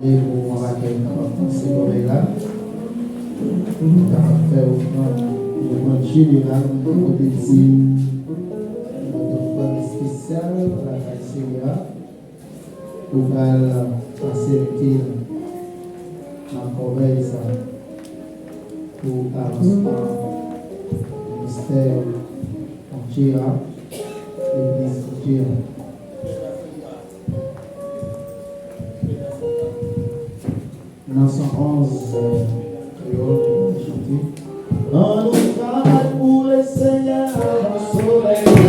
Et pour laquelle c'est comme là, nous avons fait au point général, nous avons dit notre plan spécial, la CCA, pour faciliter la corbeille pour l'avancement du ministère en Tira, l'église en Tira. Dans 111, créole, chanter. On nous travaille pour le Seigneur, au soleil.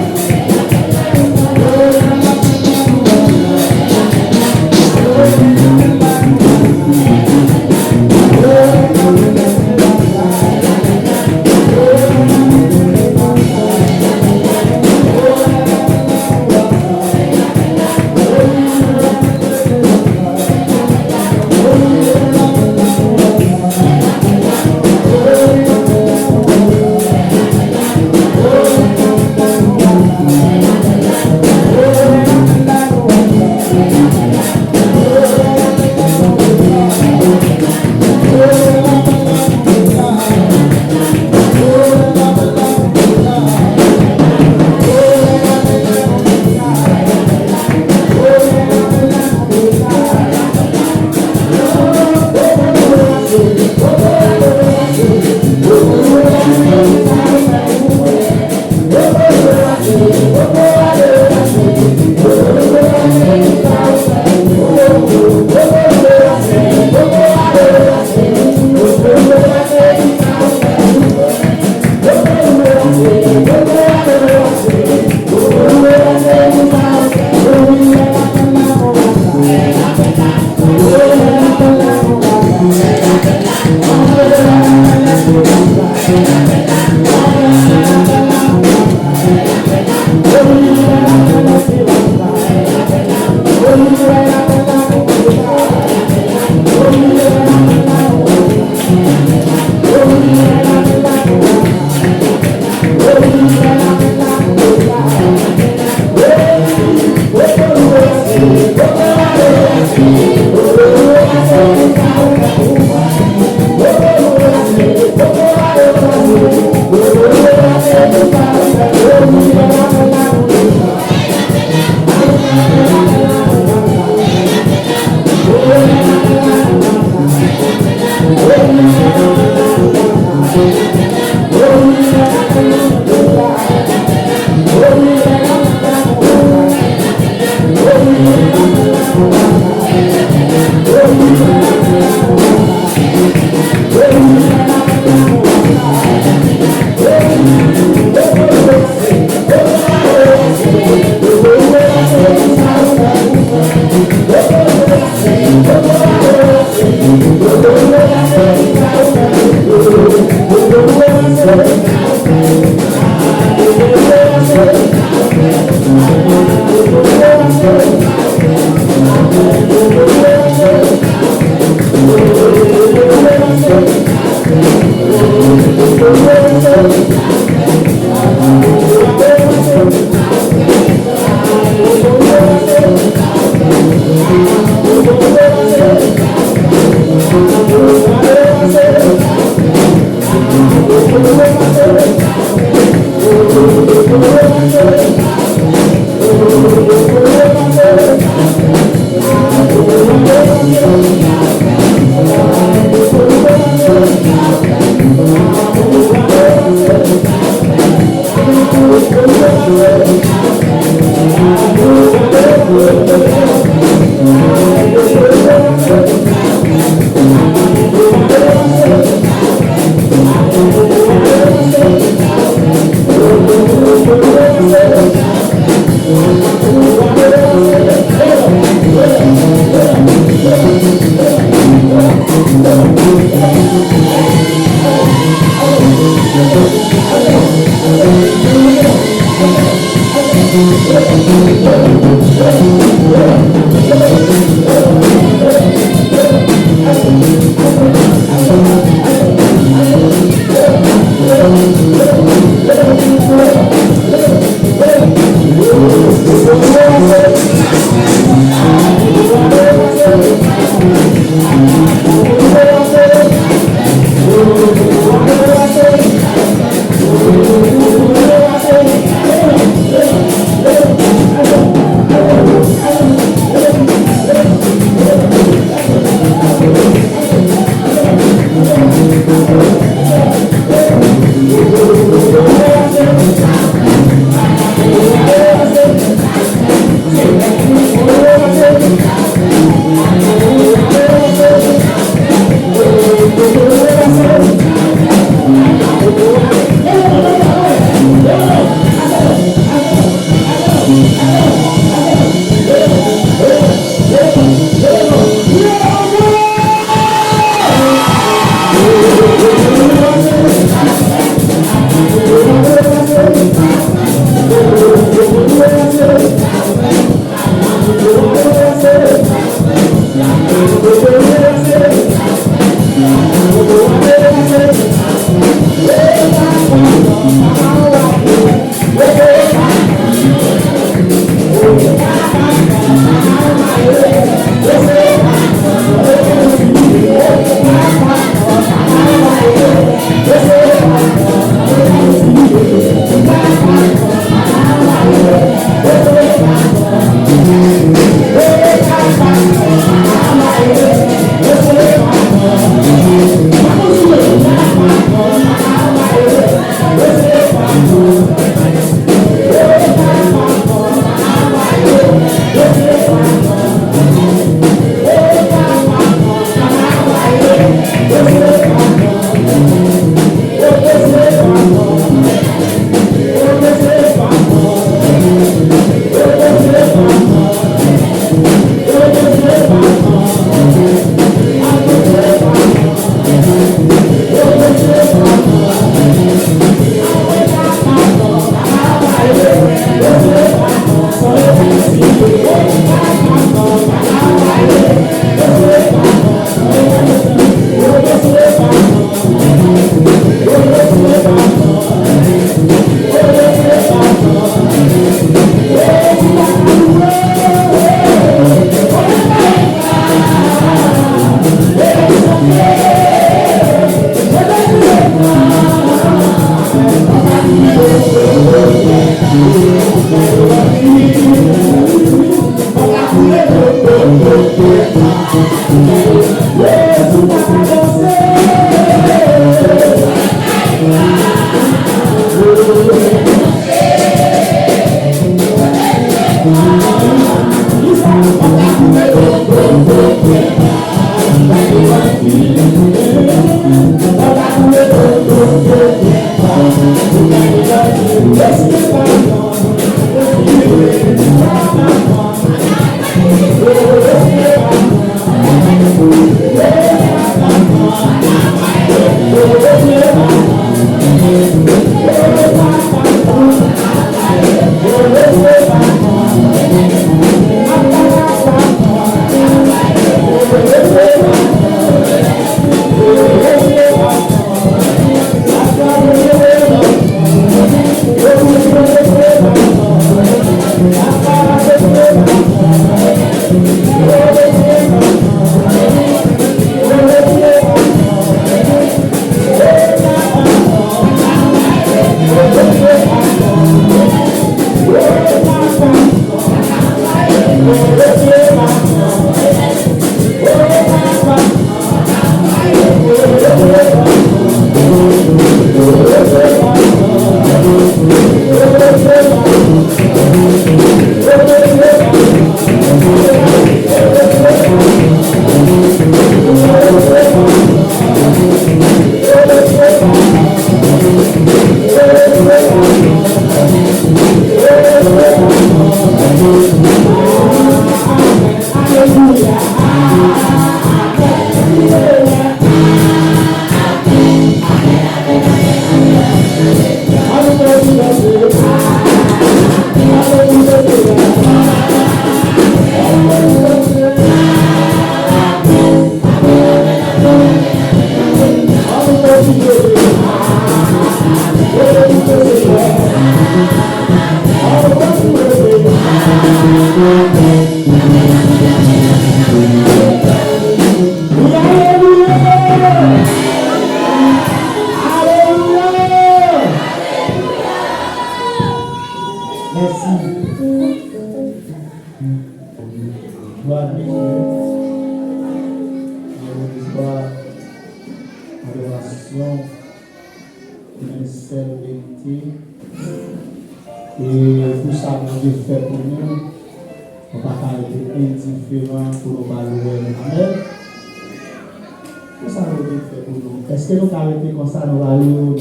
Est-ce que nous avons arrêté comme ça nous allons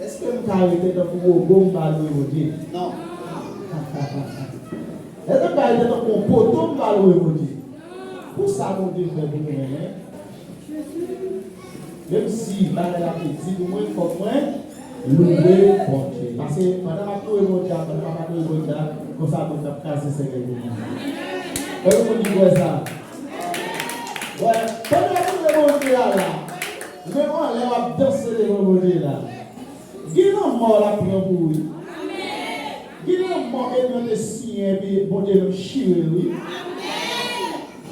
Est-ce que nous avons arrêté dans le bon aujourd'hui? Non. Est-ce que nous avons arrêté dans le poteau aujourd'hui? Pour ça, nous devons faire pour nous. Même si la petite, au moins, il faut louer bon Dieu. Parce que pendant que nous avons comme ça, nous avons cassé ces règlements. Est-ce que vous dites ça? Ouais, pendant que nous avons dit là, nous allons danser les Dieu là. Qui n'a mort la prière pour lui? Qui n'a mort et nous le signe, et bon Dieu nous chire lui?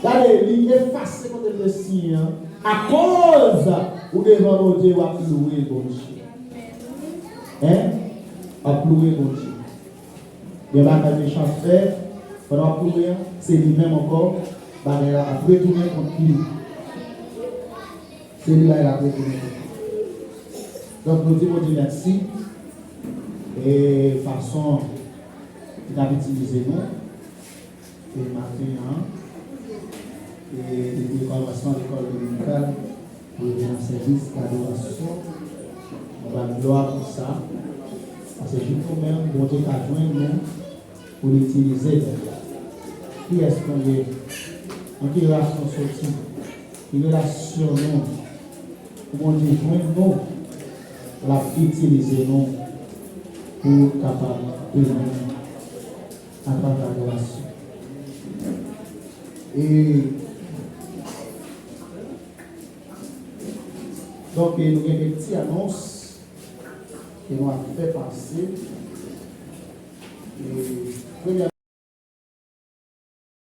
Regardez, il efface contre le signe à cause où devant bon Dieu va louer bon Dieu. Hein? À louer bon Dieu. Il y a des méchants faits, pendant que louer, c'est lui-même encore. Il a retourné contre lui. C'est lui-là qui a retourné contre lui. Donc nous disons Dieu merci. Et façon qu'il a utilisé nous. Et maintenant, et l'évaluation de l'école dominicale pour le service d'adoration. On va gloire pour ça. Parce que nous-mêmes, bon Dieu a joint nous pour l'utiliser. Qui est-ce qu'on est? En quelle relation sortie? Quelle relation nous? Bon Dieu joint nous pour l'utiliser nous pour capable de nous à travers l'adoration. Et donc, nous avons des petites annonces qui nous ont fait passer. Et,